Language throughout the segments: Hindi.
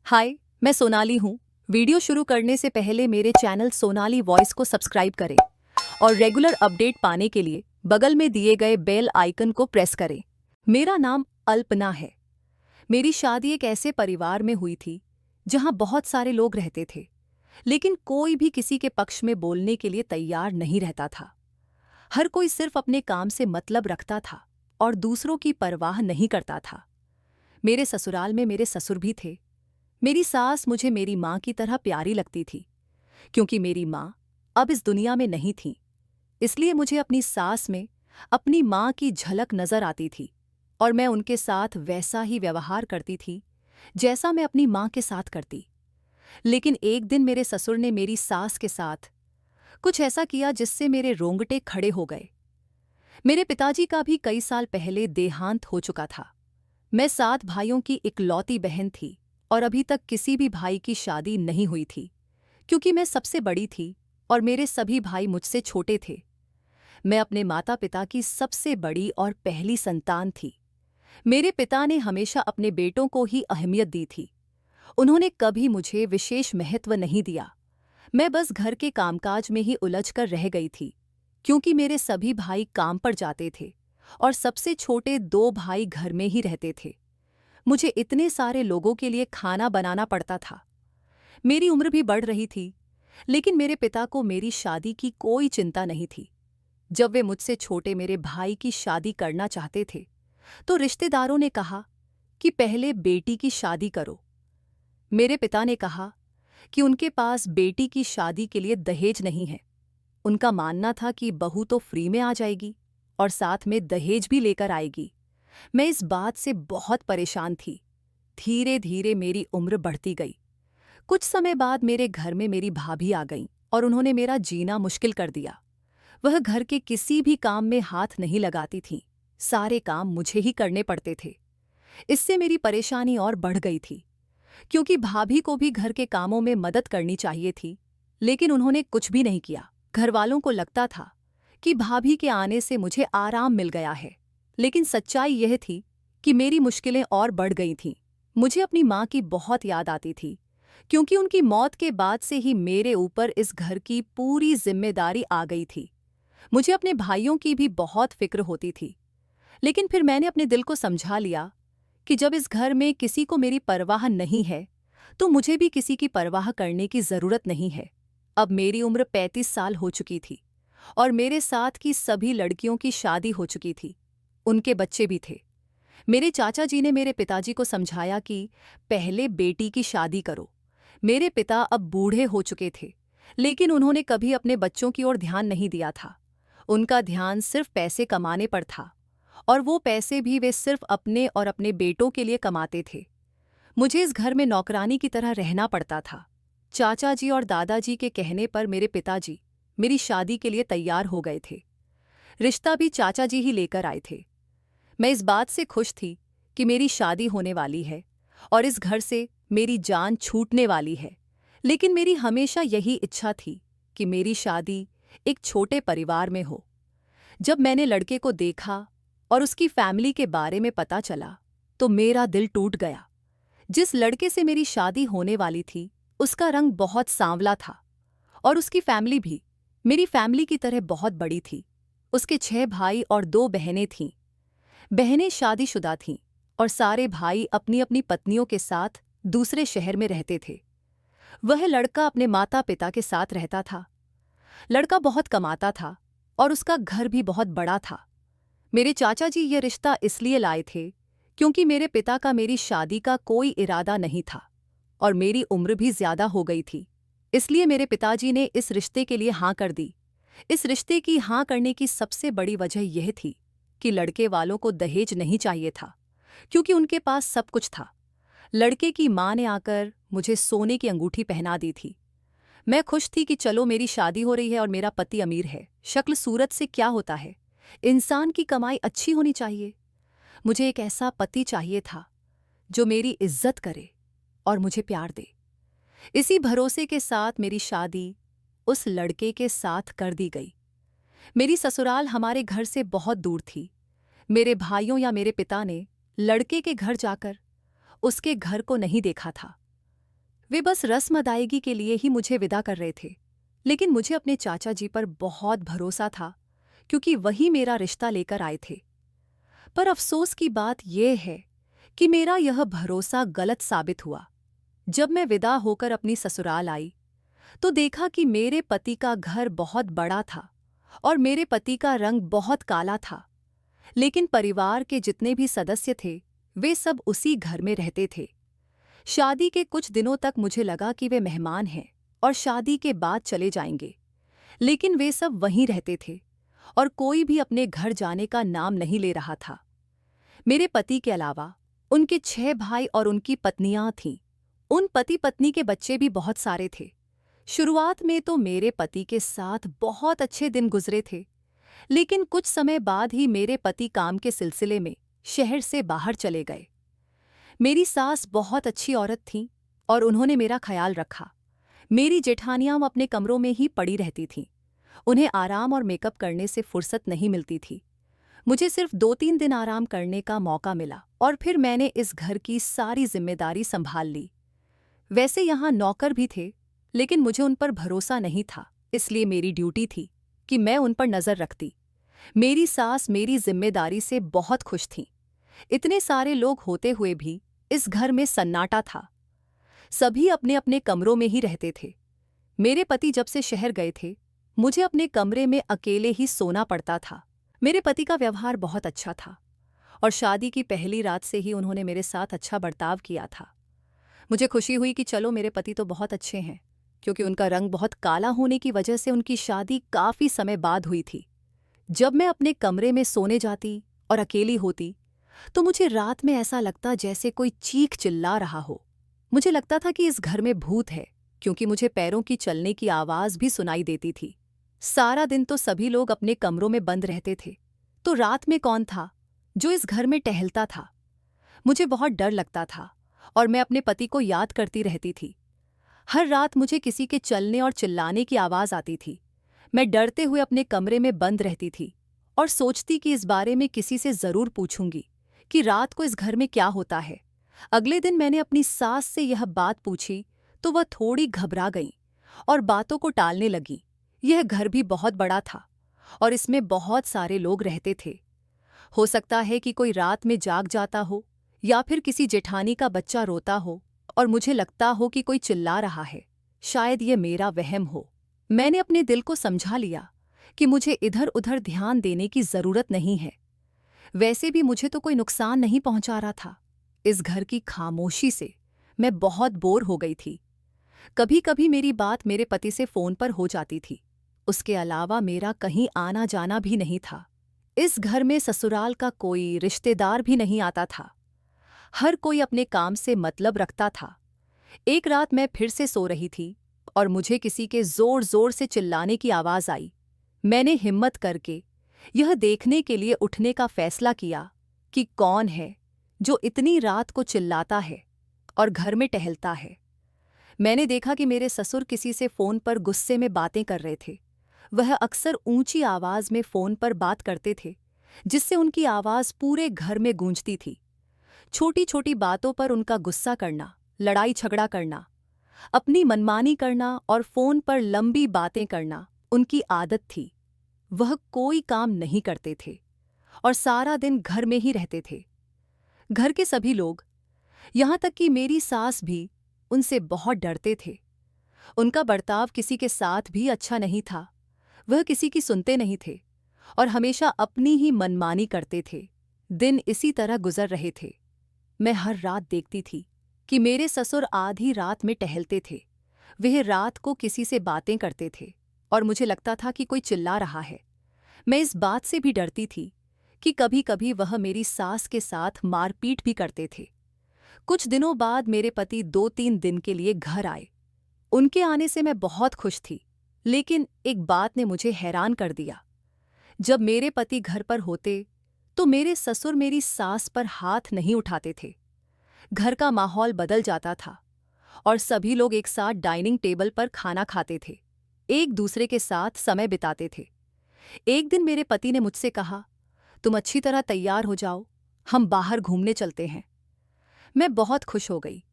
हाय, मैं सोनाली हूँ। वीडियो शुरू करने से पहले मेरे चैनल सोनाली वॉइस को सब्सक्राइब करें और रेगुलर अपडेट पाने के लिए बगल में दिए गए बेल आइकन को प्रेस करें। मेरा नाम अल्पना है। मेरी शादी एक ऐसे परिवार में हुई थी जहाँ बहुत सारे लोग रहते थे, लेकिन कोई भी किसी के पक्ष में बोलने के लिए तैयार नहीं रहता था। हर कोई सिर्फ अपने काम से मतलब रखता था और दूसरों की परवाह नहीं करता था। मेरे ससुराल में मेरे ससुर भी थे। मेरी सास मुझे मेरी माँ की तरह प्यारी लगती थी। क्योंकि मेरी माँ अब इस दुनिया में नहीं थी, इसलिए मुझे अपनी सास में अपनी माँ की झलक नजर आती थी और मैं उनके साथ वैसा ही व्यवहार करती थी जैसा मैं अपनी माँ के साथ करती। लेकिन एक दिन मेरे ससुर ने मेरी सास के साथ कुछ ऐसा किया जिससे मेरे रोंगटे खड़े हो गए। मेरे पिताजी का भी कई साल पहले देहांत हो चुका था। मैं 7 भाइयों की इकलौती बहन थी और अभी तक किसी भी भाई की शादी नहीं हुई थी, क्योंकि मैं सबसे बड़ी थी और मेरे सभी भाई मुझसे छोटे थे। मैं अपने माता पिता की सबसे बड़ी और पहली संतान थी। मेरे पिता ने हमेशा अपने बेटों को ही अहमियत दी थी। उन्होंने कभी मुझे विशेष महत्व नहीं दिया। मैं बस घर के कामकाज में ही उलझकर रह गई थी, क्योंकि मेरे सभी भाई काम पर जाते थे और सबसे छोटे 2 भाई घर में ही रहते थे। मुझे इतने सारे लोगों के लिए खाना बनाना पड़ता था। मेरी उम्र भी बढ़ रही थी, लेकिन मेरे पिता को मेरी शादी की कोई चिंता नहीं थी। जब वे मुझसे छोटे मेरे भाई की शादी करना चाहते थे, तो रिश्तेदारों ने कहा कि पहले बेटी की शादी करो। मेरे पिता ने कहा कि उनके पास बेटी की शादी के लिए दहेज नहीं है। उनका मानना था कि बहू तो फ्री में आ जाएगी और साथ में दहेज भी लेकर आएगी। मैं इस बात से बहुत परेशान थी। धीरे धीरे मेरी उम्र बढ़ती गई। कुछ समय बाद मेरे घर में मेरी भाभी आ गईं और उन्होंने मेरा जीना मुश्किल कर दिया। वह घर के किसी भी काम में हाथ नहीं लगाती थीं। सारे काम मुझे ही करने पड़ते थे। इससे मेरी परेशानी और बढ़ गई थी, क्योंकि भाभी को भी घर के कामों में मदद करनी चाहिए थी, लेकिन उन्होंने कुछ भी नहीं किया। घरवालों को लगता था कि भाभी के आने से मुझे आराम मिल गया है, लेकिन सच्चाई यह थी कि मेरी मुश्किलें और बढ़ गई थीं। मुझे अपनी माँ की बहुत याद आती थी, क्योंकि उनकी मौत के बाद से ही मेरे ऊपर इस घर की पूरी जिम्मेदारी आ गई थी। मुझे अपने भाइयों की भी बहुत फिक्र होती थी, लेकिन फिर मैंने अपने दिल को समझा लिया कि जब इस घर में किसी को मेरी परवाह नहीं है, तो मुझे भी किसी की परवाह करने की जरूरत नहीं है। अब मेरी उम्र 35 साल हो चुकी थी और मेरे साथ की सभी लड़कियों की शादी हो चुकी थी। उनके बच्चे भी थे। मेरे चाचा जी ने मेरे पिताजी को समझाया कि पहले बेटी की शादी करो। मेरे पिता अब बूढ़े हो चुके थे, लेकिन उन्होंने कभी अपने बच्चों की ओर ध्यान नहीं दिया था। उनका ध्यान सिर्फ पैसे कमाने पर था, और वो पैसे भी वे सिर्फ अपने और अपने बेटों के लिए कमाते थे। मुझे इस घर में नौकरानी की तरह रहना पड़ता था। चाचा जी और दादाजी के कहने पर मेरे पिताजी मेरी शादी के लिए तैयार हो गए थे। रिश्ता भी चाचा जी ही लेकर आए थे। मैं इस बात से खुश थी कि मेरी शादी होने वाली है और इस घर से मेरी जान छूटने वाली है। लेकिन मेरी हमेशा यही इच्छा थी कि मेरी शादी एक छोटे परिवार में हो। जब मैंने लड़के को देखा और उसकी फैमिली के बारे में पता चला, तो मेरा दिल टूट गया। जिस लड़के से मेरी शादी होने वाली थी, उसका रंग बहुत सांवला था और उसकी फैमिली भी मेरी फैमिली की तरह बहुत बड़ी थी। उसके 6 भाई और 2 बहनें थीं। बहनें शादीशुदा थीं और सारे भाई अपनी अपनी पत्नियों के साथ दूसरे शहर में रहते थे। वह लड़का अपने माता पिता के साथ रहता था। लड़का बहुत कमाता था और उसका घर भी बहुत बड़ा था। मेरे चाचा जी ये रिश्ता इसलिए लाए थे क्योंकि मेरे पिता का मेरी शादी का कोई इरादा नहीं था और मेरी उम्र भी ज्यादा हो गई थी। इसलिए मेरे पिताजी ने इस रिश्ते के लिए हाँ कर दी। इस रिश्ते की हाँ करने की सबसे बड़ी वजह यह थी कि लड़के वालों को दहेज नहीं चाहिए था, क्योंकि उनके पास सब कुछ था। लड़के की माँ ने आकर मुझे सोने की अंगूठी पहना दी थी। मैं खुश थी कि चलो मेरी शादी हो रही है और मेरा पति अमीर है। शक्ल सूरत से क्या होता है, इंसान की कमाई अच्छी होनी चाहिए। मुझे एक ऐसा पति चाहिए था जो मेरी इज्जत करे और मुझे प्यार दे। इसी भरोसे के साथ मेरी शादी उस लड़के के साथ कर दी गई। मेरी ससुराल हमारे घर से बहुत दूर थी। मेरे भाइयों या मेरे पिता ने लड़के के घर जाकर उसके घर को नहीं देखा था। वे बस रस्म अदायगी के लिए ही मुझे विदा कर रहे थे, लेकिन मुझे अपने चाचा जी पर बहुत भरोसा था क्योंकि वही मेरा रिश्ता लेकर आए थे। पर अफसोस की बात यह है कि मेरा यह भरोसा गलत साबित हुआ। जब मैं विदा होकर अपनी ससुराल आई तो देखा कि मेरे पति का घर बहुत बड़ा था और मेरे पति का रंग बहुत काला था, लेकिन परिवार के जितने भी सदस्य थे वे सब उसी घर में रहते थे। शादी के कुछ दिनों तक मुझे लगा कि वे मेहमान हैं और शादी के बाद चले जाएंगे, लेकिन वे सब वहीं रहते थे और कोई भी अपने घर जाने का नाम नहीं ले रहा था। मेरे पति के अलावा उनके 6 भाई और उनकी पत्नियां थीं। उन पति पत्नी के बच्चे भी बहुत सारे थे। शुरुआत में तो मेरे पति के साथ बहुत अच्छे दिन गुजरे थे, लेकिन कुछ समय बाद ही मेरे पति काम के सिलसिले में शहर से बाहर चले गए। मेरी सास बहुत अच्छी औरत थीं और उन्होंने मेरा ख्याल रखा। मेरी जेठानियां अपने कमरों में ही पड़ी रहती थीं। उन्हें आराम और मेकअप करने से फुर्सत नहीं मिलती थी। मुझे सिर्फ 2-3 दिन आराम करने का मौका मिला और फिर मैंने इस घर की सारी जिम्मेदारी संभाल ली। वैसे यहाँ नौकर भी थे, लेकिन मुझे उन पर भरोसा नहीं था, इसलिए मेरी ड्यूटी थी कि मैं उन पर नजर रखती। मेरी सास मेरी जिम्मेदारी से बहुत खुश थीं। इतने सारे लोग होते हुए भी इस घर में सन्नाटा था। सभी अपने अपने कमरों में ही रहते थे। मेरे पति जब से शहर गए थे, मुझे अपने कमरे में अकेले ही सोना पड़ता था। मेरे पति का व्यवहार बहुत अच्छा था और शादी की पहली रात से ही उन्होंने मेरे साथ अच्छा बर्ताव किया था। मुझे खुशी हुई कि चलो मेरे पति तो बहुत अच्छे हैं, क्योंकि उनका रंग बहुत काला होने की वजह से उनकी शादी काफी समय बाद हुई थी। जब मैं अपने कमरे में सोने जाती और अकेली होती तो मुझे रात में ऐसा लगता जैसे कोई चीख चिल्ला रहा हो। मुझे लगता था कि इस घर में भूत है, क्योंकि मुझे पैरों की चलने की आवाज भी सुनाई देती थी। सारा दिन तो सभी लोग अपने कमरों में बंद रहते थे, तो रात में कौन था जो इस घर में टहलता था? मुझे बहुत डर लगता था और मैं अपने पति को याद करती रहती थी। हर रात मुझे किसी के चलने और चिल्लाने की आवाज आती थी। मैं डरते हुए अपने कमरे में बंद रहती थी और सोचती कि इस बारे में किसी से जरूर पूछूंगी कि रात को इस घर में क्या होता है। अगले दिन मैंने अपनी सास से यह बात पूछी तो वह थोड़ी घबरा गई और बातों को टालने लगी। यह घर भी बहुत बड़ा था और इसमें बहुत सारे लोग रहते थे। हो सकता है कि कोई रात में जाग जाता हो या फिर किसी जेठानी का बच्चा रोता हो और मुझे लगता हो कि कोई चिल्ला रहा है। शायद ये मेरा वहम हो। मैंने अपने दिल को समझा लिया कि मुझे इधर उधर ध्यान देने की जरूरत नहीं है। वैसे भी मुझे तो कोई नुकसान नहीं पहुंचा रहा था। इस घर की खामोशी से मैं बहुत बोर हो गई थी। कभी कभी मेरी बात मेरे पति से फोन पर हो जाती थी। उसके अलावा मेरा कहीं आना जाना भी नहीं था। इस घर में ससुराल का कोई रिश्तेदार भी नहीं आता था। हर कोई अपने काम से मतलब रखता था। एक रात मैं फिर से सो रही थी और मुझे किसी के जोर जोर से चिल्लाने की आवाज आई। मैंने हिम्मत करके यह देखने के लिए उठने का फैसला किया कि कौन है जो इतनी रात को चिल्लाता है और घर में टहलता है। मैंने देखा कि मेरे ससुर किसी से फोन पर गुस्से में बातें कर रहे थे। वह अक्सर ऊंची आवाज में फोन पर बात करते थे, जिससे उनकी आवाज पूरे घर में गूंजती थी। छोटी छोटी बातों पर उनका गुस्सा करना, लड़ाई झगड़ा करना, अपनी मनमानी करना और फोन पर लंबी बातें करना उनकी आदत थी। वह कोई काम नहीं करते थे और सारा दिन घर में ही रहते थे। घर के सभी लोग, यहाँ तक कि मेरी सास भी, उनसे बहुत डरते थे। उनका बर्ताव किसी के साथ भी अच्छा नहीं था। वह किसी की सुनते नहीं थे और हमेशा अपनी ही मनमानी करते थे। दिन इसी तरह गुजर रहे थे। मैं हर रात देखती थी कि मेरे ससुर आधी रात में टहलते थे। वह रात को किसी से बातें करते थे और मुझे लगता था कि कोई चिल्ला रहा है। मैं इस बात से भी डरती थी कि कभी कभी वह मेरी सास के साथ मारपीट भी करते थे। कुछ दिनों बाद मेरे पति 2-3 दिन के लिए घर आए। उनके आने से मैं बहुत खुश थी, लेकिन एक बात ने मुझे हैरान कर दिया। जब मेरे पति घर पर होते तो मेरे ससुर मेरी सास पर हाथ नहीं उठाते थे। घर का माहौल बदल जाता था और सभी लोग एक साथ डाइनिंग टेबल पर खाना खाते थे, एक दूसरे के साथ समय बिताते थे। एक दिन मेरे पति ने मुझसे कहा, तुम अच्छी तरह तैयार हो जाओ, हम बाहर घूमने चलते हैं। मैं बहुत खुश हो गई।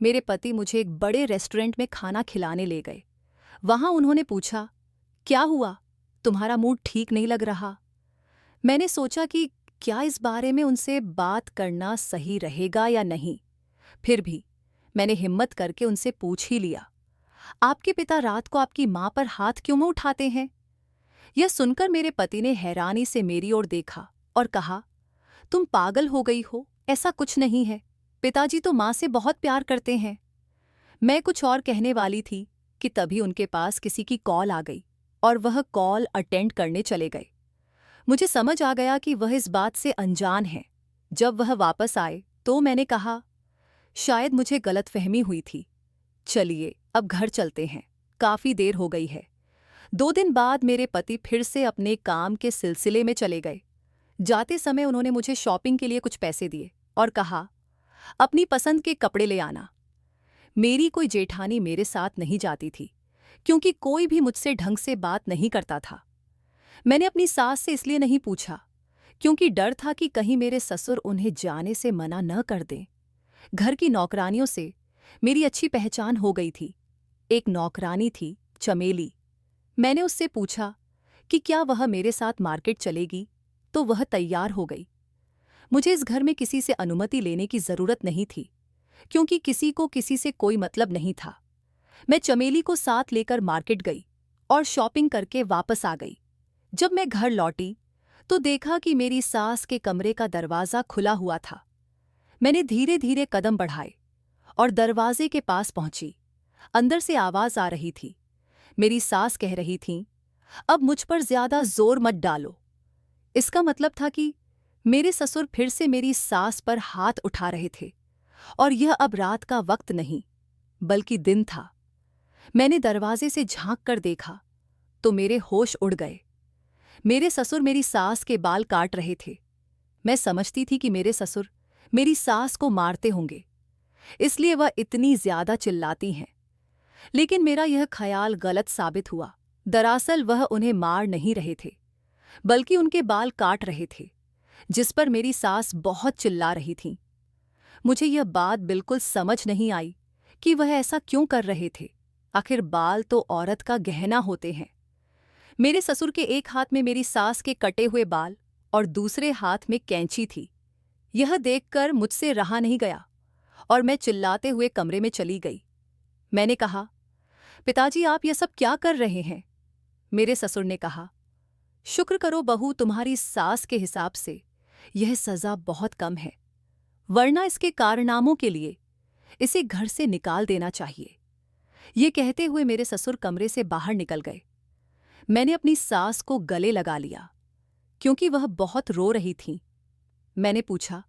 मेरे पति मुझे एक बड़े रेस्टोरेंट में खाना खिलाने ले गए। वहां उन्होंने पूछा, क्या हुआ, तुम्हारा मूड ठीक नहीं लग रहा। मैंने सोचा कि क्या इस बारे में उनसे बात करना सही रहेगा या नहीं। फिर भी मैंने हिम्मत करके उनसे पूछ ही लिया, आपके पिता रात को आपकी मां पर हाथ क्यों उठाते हैं? यह सुनकर मेरे पति ने हैरानी से मेरी ओर देखा और कहा, तुम पागल हो गई हो, ऐसा कुछ नहीं है। पिताजी तो मां से बहुत प्यार करते हैं। मैं कुछ और कहने वाली थी कि तभी उनके पास किसी की कॉल आ गई और वह कॉल अटेंड करने चले गए। मुझे समझ आ गया कि वह इस बात से अनजान हैं। जब वह वापस आए तो मैंने कहा, शायद मुझे गलतफहमी हुई थी। चलिए अब घर चलते हैं, काफी देर हो गई है। 2 दिन बाद मेरे पति फिर से अपने काम के सिलसिले में चले गए। जाते समय उन्होंने मुझे शॉपिंग के लिए कुछ पैसे दिए और कहा, अपनी पसंद के कपड़े ले आना। मेरी कोई जेठानी मेरे साथ नहीं जाती थी क्योंकि कोई भी मुझसे ढंग से बात नहीं करता था। मैंने अपनी सास से इसलिए नहीं पूछा क्योंकि डर था कि कहीं मेरे ससुर उन्हें जाने से मना न कर दें। घर की नौकरानियों से मेरी अच्छी पहचान हो गई थी। एक नौकरानी थी, चमेली। मैंने उससे पूछा कि क्या वह मेरे साथ मार्केट चलेगी, तो वह तैयार हो गई। मुझे इस घर में किसी से अनुमति लेने की जरूरत नहीं थी क्योंकि किसी को किसी से कोई मतलब नहीं था। मैं चमेली को साथ लेकर मार्केट गई और शॉपिंग करके वापस आ गई। जब मैं घर लौटी तो देखा कि मेरी सास के कमरे का दरवाज़ा खुला हुआ था। मैंने धीरे धीरे कदम बढ़ाए और दरवाजे के पास पहुंची। अंदर से आवाज आ रही थी। मेरी सास कह रही थी, अब मुझ पर ज्यादा जोर मत डालो। इसका मतलब था कि मेरे ससुर फिर से मेरी सास पर हाथ उठा रहे थे और यह अब रात का वक्त नहीं बल्कि दिन था। मैंने दरवाजे से झांक कर देखा तो मेरे होश उड़ गए। मेरे ससुर मेरी सास के बाल काट रहे थे। मैं समझती थी कि मेरे ससुर मेरी सास को मारते होंगे, इसलिए वह इतनी ज्यादा चिल्लाती हैं। लेकिन मेरा यह ख्याल गलत साबित हुआ। दरअसल वह उन्हें मार नहीं रहे थे बल्कि उनके बाल काट रहे थे, जिस पर मेरी सास बहुत चिल्ला रही थी। मुझे यह बात बिल्कुल समझ नहीं आई कि वह ऐसा क्यों कर रहे थे। आखिर बाल तो औरत का गहना होते हैं। मेरे ससुर के एक हाथ में मेरी सास के कटे हुए बाल और दूसरे हाथ में कैंची थी। यह देखकर मुझसे रहा नहीं गया और मैं चिल्लाते हुए कमरे में चली गई। मैंने कहा, पिताजी आप यह सब क्या कर रहे हैं? मेरे ससुर ने कहा, शुक्र करो बहू, तुम्हारी सास के हिसाब से यह सजा बहुत कम है, वरना इसके कारनामों के लिए इसे घर से निकाल देना चाहिए। ये कहते हुए मेरे ससुर कमरे से बाहर निकल गए। मैंने अपनी सास को गले लगा लिया क्योंकि वह बहुत रो रही थी। मैंने पूछा,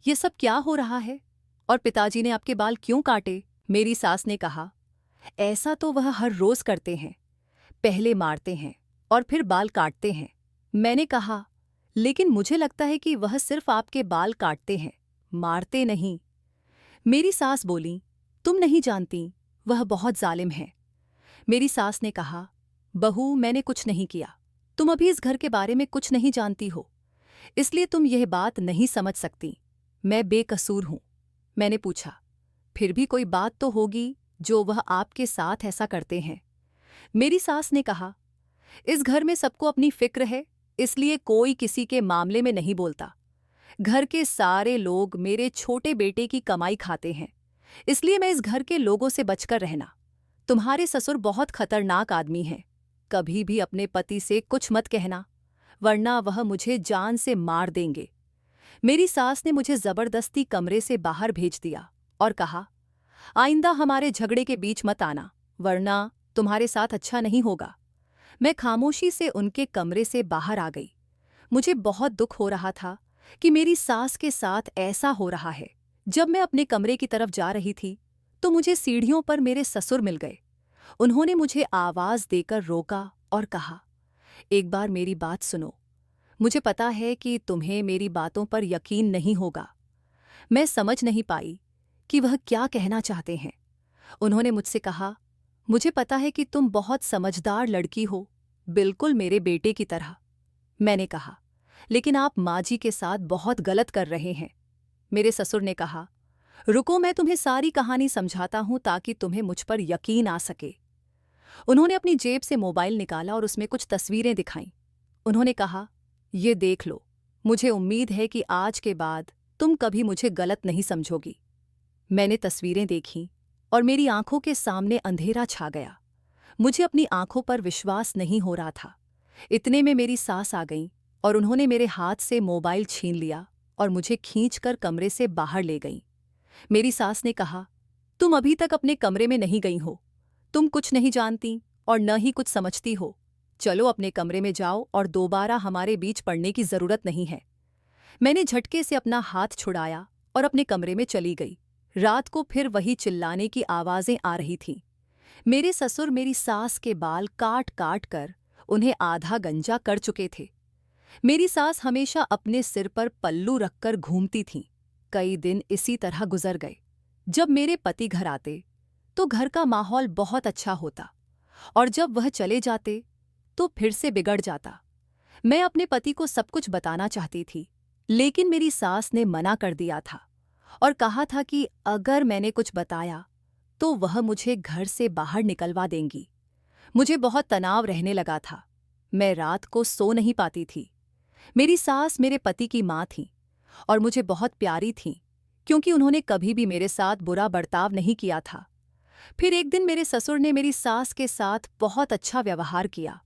ये सब क्या हो रहा है और पिताजी ने आपके बाल क्यों काटे? मेरी सास ने कहा, ऐसा तो वह हर रोज करते हैं, पहले मारते हैं और फिर बाल काटते हैं। मैंने कहा, लेकिन मुझे लगता है कि वह सिर्फ आपके बाल काटते हैं, मारते नहीं। मेरी सास बोली, तुम नहीं जानती, वह बहुत जालिम है। मेरी सास ने कहा, बहू मैंने कुछ नहीं किया, तुम अभी इस घर के बारे में कुछ नहीं जानती हो, इसलिए तुम यह बात नहीं समझ सकती। मैं बेकसूर हूं। मैंने पूछा, फिर भी कोई बात तो होगी जो वह आपके साथ ऐसा करते हैं? मेरी सास ने कहा, इस घर में सबको अपनी फिक्र है, इसलिए कोई किसी के मामले में नहीं बोलता। घर के सारे लोग मेरे छोटे बेटे की कमाई खाते हैं, इसलिए मैं इस घर के लोगों से बचकर रहना। तुम्हारे ससुर बहुत खतरनाक आदमी हैं। कभी भी अपने पति से कुछ मत कहना, वरना वह मुझे जान से मार देंगे। मेरी सास ने मुझे जबरदस्ती कमरे से बाहर भेज दिया और कहा, आइंदा हमारे झगड़े के बीच मत आना, वरना तुम्हारे साथ अच्छा नहीं होगा। मैं खामोशी से उनके कमरे से बाहर आ गई। मुझे बहुत दुख हो रहा था कि मेरी सास के साथ ऐसा हो रहा है। जब मैं अपने कमरे की तरफ जा रही थी तो मुझे सीढ़ियों पर मेरे ससुर मिल गए। उन्होंने मुझे आवाज देकर रोका और कहा, एक बार मेरी बात सुनो। मुझे पता है कि तुम्हें मेरी बातों पर यकीन नहीं होगा। मैं समझ नहीं पाई कि वह क्या कहना चाहते हैं। उन्होंने मुझसे कहा, मुझे पता है कि तुम बहुत समझदार लड़की हो, बिल्कुल मेरे बेटे की तरह। मैंने कहा, लेकिन आप माँ जी के साथ बहुत गलत कर रहे हैं। मेरे ससुर ने कहा, रुको, मैं तुम्हें सारी कहानी समझाता हूं ताकि तुम्हें मुझ पर यकीन आ सके। उन्होंने अपनी जेब से मोबाइल निकाला और उसमें कुछ तस्वीरें दिखाईं। उन्होंने कहा, ये देख लो, मुझे उम्मीद है कि आज के बाद तुम कभी मुझे गलत नहीं समझोगी। मैंने तस्वीरें देखीं और मेरी आंखों के सामने अंधेरा छा गया। मुझे अपनी आंखों पर विश्वास नहीं हो रहा था। इतने में मेरी सास आ गईं और उन्होंने मेरे हाथ से मोबाइल छीन लिया और मुझे खींचकर कमरे से बाहर ले गईं। मेरी सास ने कहा, तुम अभी तक अपने कमरे में नहीं गई हो। तुम कुछ नहीं जानती और न ही कुछ समझती हो। चलो अपने कमरे में जाओ और दोबारा हमारे बीच पड़ने की जरूरत नहीं है। मैंने झटके से अपना हाथ छुड़ाया और अपने कमरे में चली गई। रात को फिर वही चिल्लाने की आवाजें आ रही थीं। मेरे ससुर मेरी सास के बाल काट काट कर उन्हें आधा गंजा कर चुके थे। मेरी सास हमेशा अपने सिर पर पल्लू रखकर घूमती थीं। कई दिन इसी तरह गुजर गए। जब मेरे पति घर आते तो घर का माहौल बहुत अच्छा होता और जब वह चले जाते तो फिर से बिगड़ जाता। मैं अपने पति को सब कुछ बताना चाहती थी, लेकिन मेरी सास ने मना कर दिया था और कहा था कि अगर मैंने कुछ बताया तो वह मुझे घर से बाहर निकलवा देंगी। मुझे बहुत तनाव रहने लगा था। मैं रात को सो नहीं पाती थी। मेरी सास मेरे पति की माँ थी और मुझे बहुत प्यारी थीं, क्योंकि उन्होंने कभी भी मेरे साथ बुरा बर्ताव नहीं किया था। फिर एक दिन मेरे ससुर ने मेरी सास के साथ बहुत अच्छा व्यवहार किया।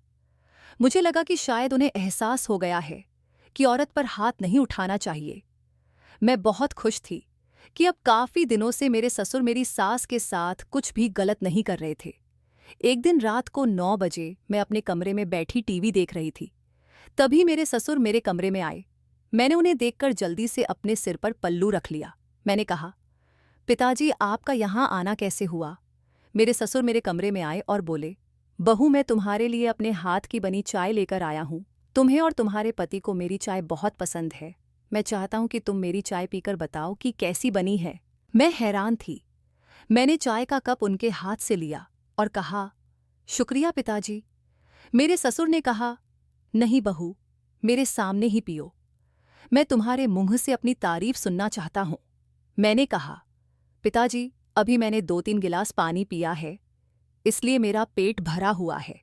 मुझे लगा कि शायद उन्हें एहसास हो गया है कि औरत पर हाथ नहीं उठाना चाहिए। मैं बहुत खुश थी कि अब काफी दिनों से मेरे ससुर मेरी सास के साथ कुछ भी गलत नहीं कर रहे थे। एक दिन रात को 9 बजे मैं अपने कमरे में बैठी टीवी देख रही थी। तभी मेरे ससुर मेरे कमरे में आए। मैंने उन्हें देखकर जल्दी से अपने सिर पर पल्लू रख लिया। मैंने कहा, पिताजी, आपका यहाँ आना कैसे हुआ? मेरे ससुर मेरे कमरे में आए और बोले, बहू, मैं तुम्हारे लिए अपने हाथ की बनी चाय लेकर आया हूँ। तुम्हें और तुम्हारे पति को मेरी चाय बहुत पसंद है। मैं चाहता हूँ कि तुम मेरी चाय पीकर बताओ कि कैसी बनी है। मैं हैरान थी। मैंने चाय का कप उनके हाथ से लिया और कहा, शुक्रिया पिताजी। मेरे ससुर ने कहा, नहीं बहू, मेरे सामने ही पियो। मैं तुम्हारे मुंह से अपनी तारीफ सुनना चाहता हूँ। मैंने कहा, पिताजी, अभी मैंने 2-3 गिलास पानी पिया है, इसलिए मेरा पेट भरा हुआ है।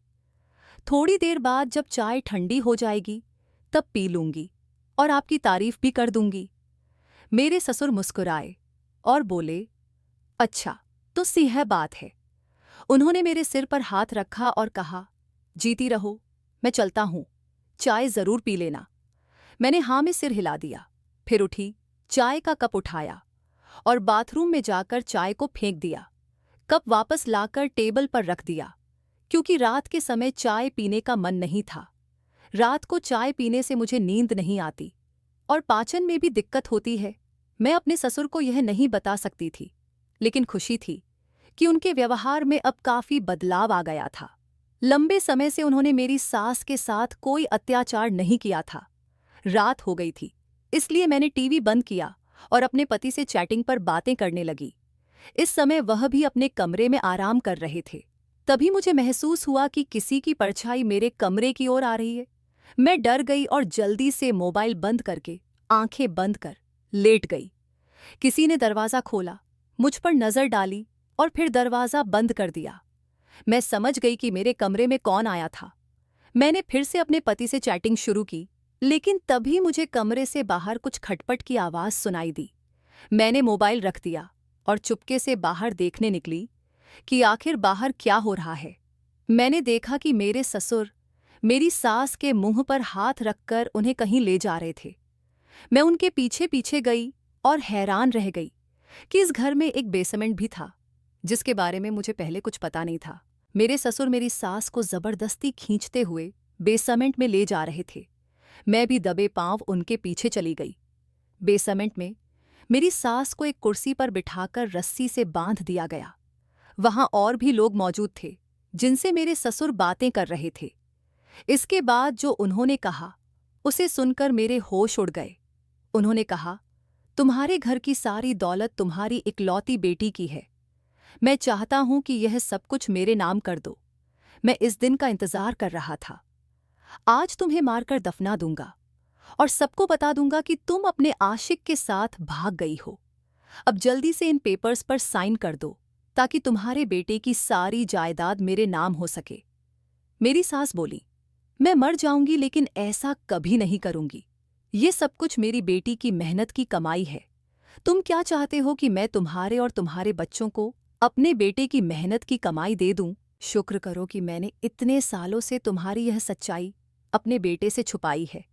थोड़ी देर बाद जब चाय ठंडी हो जाएगी तब पी लूंगी और आपकी तारीफ भी कर दूंगी। मेरे ससुर मुस्कुराए और बोले, अच्छा, तो यह बात है। उन्होंने मेरे सिर पर हाथ रखा और कहा, जीती रहो, मैं चलता हूँ, चाय जरूर पी लेना। मैंने हाँ में सिर हिला दिया। फिर उठी, चाय का कप उठाया और बाथरूम में जाकर चाय को फेंक दिया। कप वापस लाकर टेबल पर रख दिया, क्योंकि रात के समय चाय पीने का मन नहीं था। रात को चाय पीने से मुझे नींद नहीं आती और पाचन में भी दिक्कत होती है। मैं अपने ससुर को यह नहीं बता सकती थी, लेकिन खुशी थी कि उनके व्यवहार में अब काफी बदलाव आ गया था। लंबे समय से उन्होंने मेरी सास के साथ कोई अत्याचार नहीं किया था। रात हो गई थी, इसलिए मैंने टीवी बंद किया और अपने पति से चैटिंग पर बातें करने लगी। इस समय वह भी अपने कमरे में आराम कर रहे थे। तभी मुझे महसूस हुआ कि किसी की परछाई मेरे कमरे की ओर आ रही है। मैं डर गई और जल्दी से मोबाइल बंद करके आंखें बंद कर लेट गई। किसी ने दरवाज़ा खोला, मुझ पर नजर डाली और फिर दरवाज़ा बंद कर दिया। मैं समझ गई कि मेरे कमरे में कौन आया था। मैंने फिर से अपने पति से चैटिंग शुरू की, लेकिन तभी मुझे कमरे से बाहर कुछ खटपट की आवाज़ सुनाई दी। मैंने मोबाइल रख दिया और चुपके से बाहर देखने निकली कि आखिर बाहर क्या हो रहा है। मैंने देखा कि मेरे ससुर मेरी सास के मुंह पर हाथ रखकर उन्हें कहीं ले जा रहे थे। मैं उनके पीछे पीछे गई और हैरान रह गई कि इस घर में एक बेसमेंट भी था, जिसके बारे में मुझे पहले कुछ पता नहीं था। मेरे ससुर मेरी सास को जबरदस्ती खींचते हुए बेसमेंट में ले जा रहे थे। मैं भी दबे पांव उनके पीछे चली गई। बेसमेंट में मेरी सास को एक कुर्सी पर बिठाकर रस्सी से बांध दिया गया। वहां और भी लोग मौजूद थे, जिनसे मेरे ससुर बातें कर रहे थे। इसके बाद जो उन्होंने कहा, उसे सुनकर मेरे होश उड़ गए। उन्होंने कहा, तुम्हारे घर की सारी दौलत तुम्हारी इकलौती बेटी की है। मैं चाहता हूं कि यह सब कुछ मेरे नाम कर दो। मैं इस दिन का इंतजार कर रहा था। आज तुम्हें मारकर दफना दूंगा और सबको बता दूंगा कि तुम अपने आशिक के साथ भाग गई हो। अब जल्दी से इन पेपर्स पर साइन कर दो ताकि तुम्हारे बेटे की सारी जायदाद मेरे नाम हो सके। मेरी सास बोली, मैं मर जाऊंगी लेकिन ऐसा कभी नहीं करूंगी। ये सब कुछ मेरी बेटी की मेहनत की कमाई है। तुम क्या चाहते हो कि मैं तुम्हारे और तुम्हारे बच्चों को अपने बेटे की मेहनत की कमाई दे दूं? शुक्र करो कि मैंने इतने सालों से तुम्हारी यह सच्चाई अपने बेटे से छुपाई है।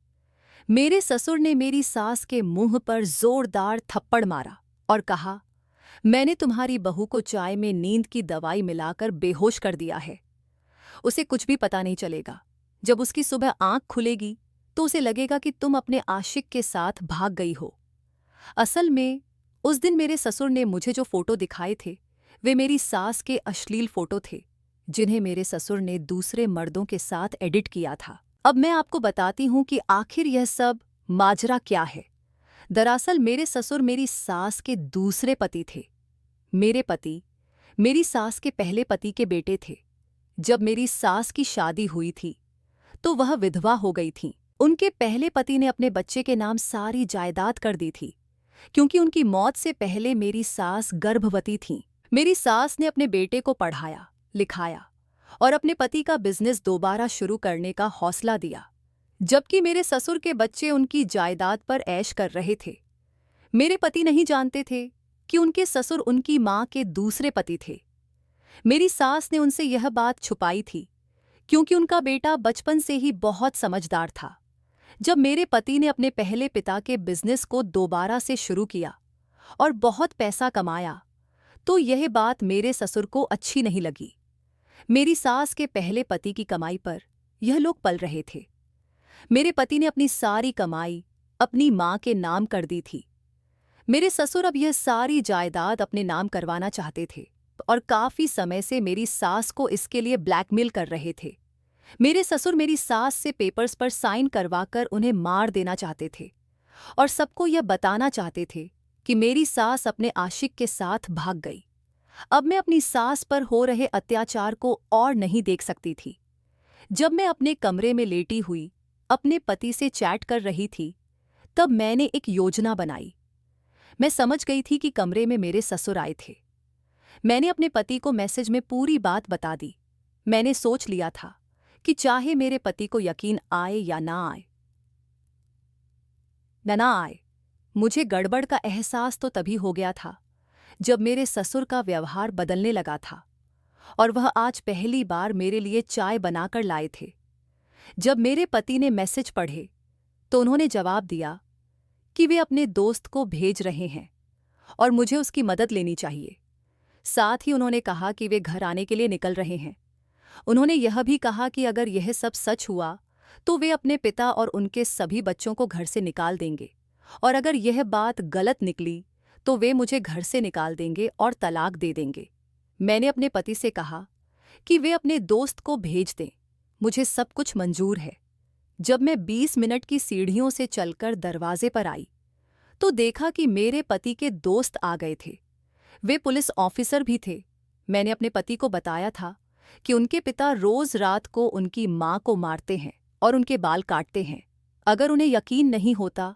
मेरे ससुर ने मेरी सास के मुंह पर जोरदार थप्पड़ मारा और कहा, मैंने तुम्हारी बहू को चाय में नींद की दवाई मिलाकर बेहोश कर दिया है। उसे कुछ भी पता नहीं चलेगा। जब उसकी सुबह आंख खुलेगी तो उसे लगेगा कि तुम अपने आशिक के साथ भाग गई हो। असल में उस दिन मेरे ससुर ने मुझे जो फोटो दिखाए थे वे मेरी सास के अश्लील फोटो थे, जिन्हें मेरे ससुर ने दूसरे मर्दों के साथ एडिट किया था। अब मैं आपको बताती हूं कि आखिर यह सब माजरा क्या है। दरअसल मेरे ससुर मेरी सास के दूसरे पति थे। मेरे पति मेरी सास के पहले पति के बेटे थे। जब मेरी सास की शादी हुई थी तो वह विधवा हो गई थी। उनके पहले पति ने अपने बच्चे के नाम सारी जायदाद कर दी थी, क्योंकि उनकी मौत से पहले मेरी सास गर्भवती थी। मेरी सास ने अपने बेटे को पढ़ाया, लिखाया और अपने पति का बिजनेस दोबारा शुरू करने का हौसला दिया, जबकि मेरे ससुर के बच्चे उनकी जायदाद पर ऐश कर रहे थे। मेरे पति नहीं जानते थे कि उनके ससुर उनकी मां के दूसरे पति थे। मेरी सास ने उनसे यह बात छुपाई थी, क्योंकि उनका बेटा बचपन से ही बहुत समझदार था। जब मेरे पति ने अपने पहले पिता के बिजनेस को दोबारा से शुरू किया और बहुत पैसा कमाया, तो यह बात मेरे ससुर को अच्छी नहीं लगी। मेरी सास के पहले पति की कमाई पर यह लोग पल रहे थे। मेरे पति ने अपनी सारी कमाई अपनी मां के नाम कर दी थी। मेरे ससुर अब यह सारी जायदाद अपने नाम करवाना चाहते थे और काफी समय से मेरी सास को इसके लिए ब्लैकमेल कर रहे थे। मेरे ससुर मेरी सास से पेपर्स पर साइन करवाकर उन्हें मार देना चाहते थे और सबको यह बताना चाहते थे कि मेरी सास अपने आशिक के साथ भाग गई। अब मैं अपनी सास पर हो रहे अत्याचार को और नहीं देख सकती थी। जब मैं अपने कमरे में लेटी हुई अपने पति से चैट कर रही थी, तब मैंने एक योजना बनाई। मैं समझ गई थी कि कमरे में मेरे ससुर आए थे। मैंने अपने पति को मैसेज में पूरी बात बता दी। मैंने सोच लिया था कि चाहे मेरे पति को यकीन आए या ना आए, मुझे गड़बड़ का एहसास तो तभी हो गया था जब मेरे ससुर का व्यवहार बदलने लगा था और वह आज पहली बार मेरे लिए चाय बनाकर लाए थे। जब मेरे पति ने मैसेज पढ़े तो उन्होंने जवाब दिया कि वे अपने दोस्त को भेज रहे हैं और मुझे उसकी मदद लेनी चाहिए। साथ ही उन्होंने कहा कि वे घर आने के लिए निकल रहे हैं। उन्होंने यह भी कहा कि अगर यह सब सच हुआ तो वे अपने पिता और उनके सभी बच्चों को घर से निकाल देंगे, और अगर यह बात गलत निकली तो वे मुझे घर से निकाल देंगे और तलाक दे देंगे। मैंने अपने पति से कहा कि वे अपने दोस्त को भेज दें, मुझे सब कुछ मंजूर है। जब मैं 20 मिनट की सीढ़ियों से चलकर दरवाजे पर आई तो देखा कि मेरे पति के दोस्त आ गए थे। वे पुलिस ऑफिसर भी थे। मैंने अपने पति को बताया था कि उनके पिता रोज रात को उनकी मां को मारते हैं और उनके बाल काटते हैं। अगर उन्हें यकीन नहीं होता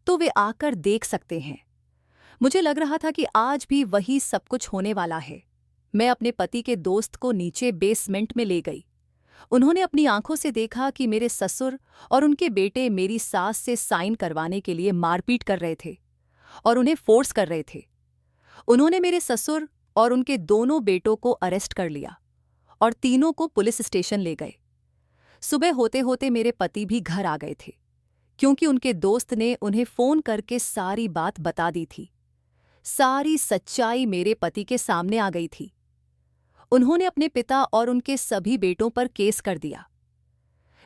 तो वे आकर देख सकते हैं। मुझे लग रहा था कि आज भी वही सब कुछ होने वाला है। मैं अपने पति के दोस्त को नीचे बेसमेंट में ले गई। उन्होंने अपनी आंखों से देखा कि मेरे ससुर और उनके बेटे मेरी सास से साइन करवाने के लिए मारपीट कर रहे थे और उन्हें फोर्स कर रहे थे। उन्होंने मेरे ससुर और उनके दोनों बेटों को अरेस्ट कर लिया और तीनों को पुलिस स्टेशन ले गए। सुबह होते होते मेरे पति भी घर आ गए थे, क्योंकि उनके दोस्त ने उन्हें फोन करके सारी बात बता दी थी। सारी सच्चाई मेरे पति के सामने आ गई थी। उन्होंने अपने पिता और उनके सभी बेटों पर केस कर दिया।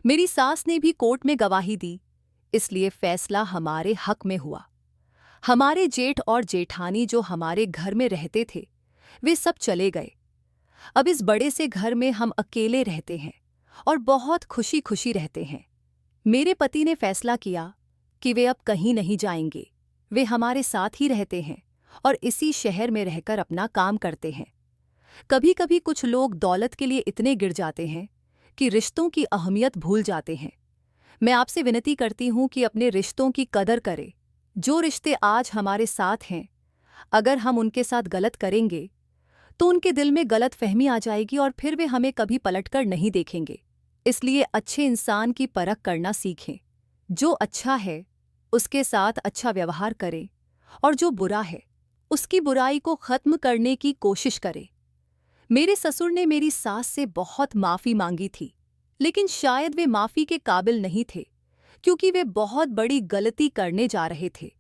मेरी सास ने भी कोर्ट में गवाही दी, इसलिए फैसला हमारे हक में हुआ। हमारे जेठ और जेठानी जो हमारे घर में रहते थे, वे सब चले गए। अब इस बड़े से घर में हम अकेले रहते हैं और बहुत खुशी खुशी रहते हैं। मेरे पति ने फैसला किया कि वे अब कहीं नहीं जाएंगे। वे हमारे साथ ही रहते हैं और इसी शहर में रहकर अपना काम करते हैं। कभी कभी कुछ लोग दौलत के लिए इतने गिर जाते हैं कि रिश्तों की अहमियत भूल जाते हैं। मैं आपसे विनती करती हूं कि अपने रिश्तों की कदर करें। जो रिश्ते आज हमारे साथ हैं, अगर हम उनके साथ गलत करेंगे तो उनके दिल में गलत फहमी आ जाएगी और फिर वे हमें कभी पलटकर नहीं देखेंगे। इसलिए अच्छे इंसान की परख करना सीखें। जो अच्छा है उसके साथ अच्छा व्यवहार करें और जो बुरा है उसकी बुराई को खत्म करने की कोशिश करें। मेरे ससुर ने मेरी सास से बहुत माफ़ी मांगी थी, लेकिन शायद वे माफ़ी के काबिल नहीं थे क्योंकि वे बहुत बड़ी गलती करने जा रहे थे।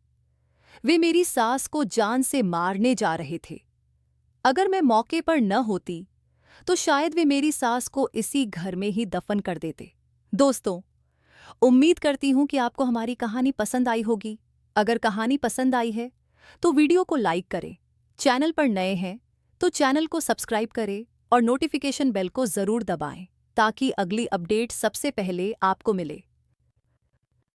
वे मेरी सास को जान से मारने जा रहे थे। अगर मैं मौके पर न होती तो शायद वे मेरी सास को इसी घर में ही दफन कर देते। दोस्तों, उम्मीद करती हूं कि आपको हमारी कहानी पसंद आई होगी। अगर कहानी पसंद आई है तो वीडियो को लाइक करें। चैनल पर नए हैं तो चैनल को सब्सक्राइब करें और नोटिफिकेशन बेल को ज़रूर दबाएं ताकि अगली अपडेट सबसे पहले आपको मिले।